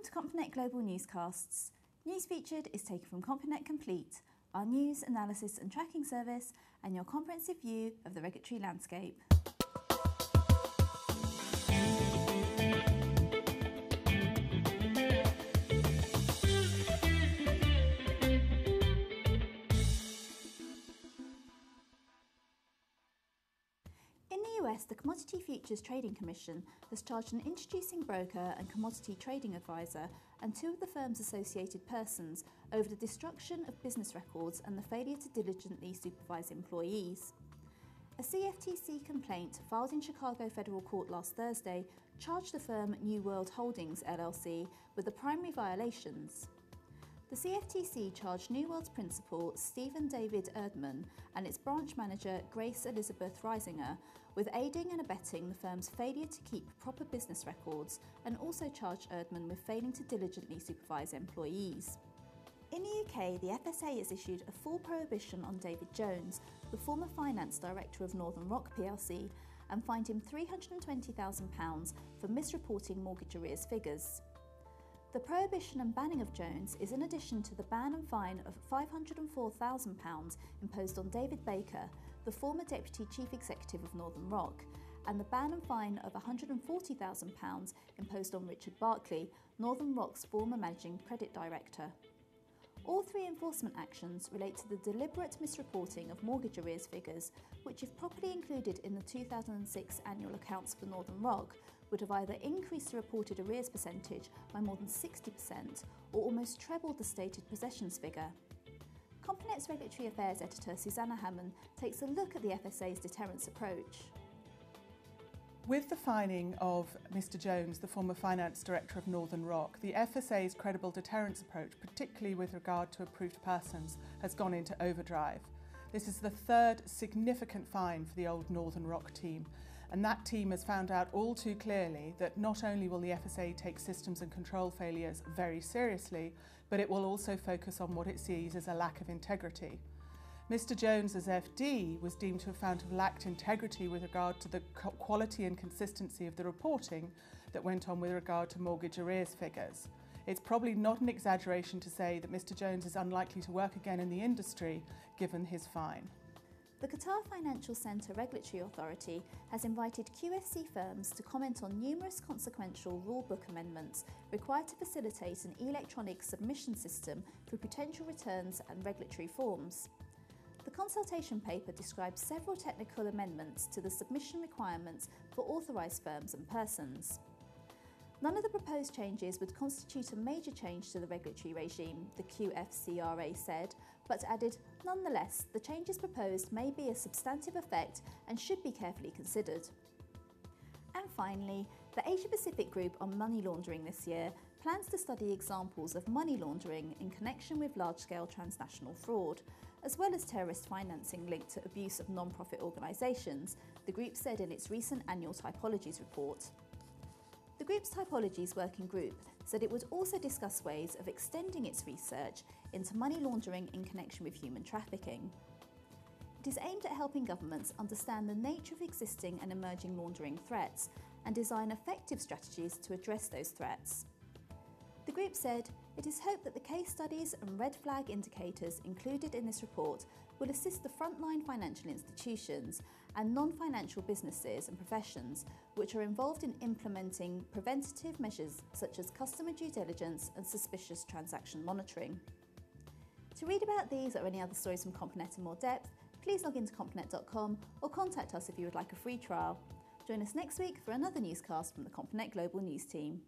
Welcome to CompuNet Global Newscasts. News featured is taken from CompuNet Complete, our news, analysis and tracking service, and your comprehensive view of the regulatory landscape. In the US, the Commodity Futures Trading Commission has charged an introducing broker and commodity trading advisor and two of the firm's associated persons over the destruction of business records and the failure to diligently supervise employees. A CFTC complaint filed in Chicago Federal Court last Thursday charged the firm New World Holdings LLC with the primary violations. The CFTC charged New World's principal, Stephen David Erdman, and its branch manager, Grace Elizabeth Reisinger, with aiding and abetting the firm's failure to keep proper business records, and also charged Erdman with failing to diligently supervise employees. In the UK, the FSA has issued a full prohibition on David Jones, the former finance director of Northern Rock plc, and fined him £320,000 for misreporting mortgage arrears figures. The prohibition and banning of Jones is in addition to the ban and fine of £504,000 imposed on David Baker, the former Deputy Chief Executive of Northern Rock, and the ban and fine of £140,000 imposed on Richard Barclay, Northern Rock's former Managing Credit Director. All three enforcement actions relate to the deliberate misreporting of mortgage arrears figures, which, if properly included in the 2006 annual accounts for Northern Rock, would have either increased the reported arrears percentage by more than 60% or almost trebled the stated possessions figure. CompuNet's Regulatory Affairs editor Susanna Hammond takes a look at the FSA's deterrence approach. With the fining of Mr Jones, the former finance director of Northern Rock, the FSA's credible deterrence approach, particularly with regard to approved persons, has gone into overdrive. This is the third significant fine for the old Northern Rock team, and that team has found out all too clearly that not only will the FSA take systems and control failures very seriously, but it will also focus on what it sees as a lack of integrity. Mr Jones, as FD, was deemed to have found to have lacked integrity with regard to the quality and consistency of the reporting that went on with regard to mortgage arrears figures. It's probably not an exaggeration to say that Mr Jones is unlikely to work again in the industry given his fine. The Qatar Financial Centre Regulatory Authority has invited QFC firms to comment on numerous consequential rulebook amendments required to facilitate an electronic submission system for potential returns and regulatory forms. The consultation paper describes several technical amendments to the submission requirements for authorised firms and persons. None of the proposed changes would constitute a major change to the regulatory regime, the QFCRA said, but added, nonetheless, the changes proposed may be of substantive effect and should be carefully considered. And finally, the Asia Pacific Group on Money Laundering this year plans to study examples of money laundering in connection with large-scale transnational fraud, as well as terrorist financing linked to abuse of non-profit organisations, the group said in its recent annual Typologies report. The group's Typologies Working Group said it would also discuss ways of extending its research into money laundering in connection with human trafficking. It is aimed at helping governments understand the nature of existing and emerging laundering threats and design effective strategies to address those threats. The group said it is hoped that the case studies and red flag indicators included in this report will assist the frontline financial institutions and non-financial businesses and professions which are involved in implementing preventative measures such as customer due diligence and suspicious transaction monitoring. To read about these or any other stories from CompuNet in more depth, please log into compunet.com or contact us if you would like a free trial. Join us next week for another newscast from the CompuNet Global News team.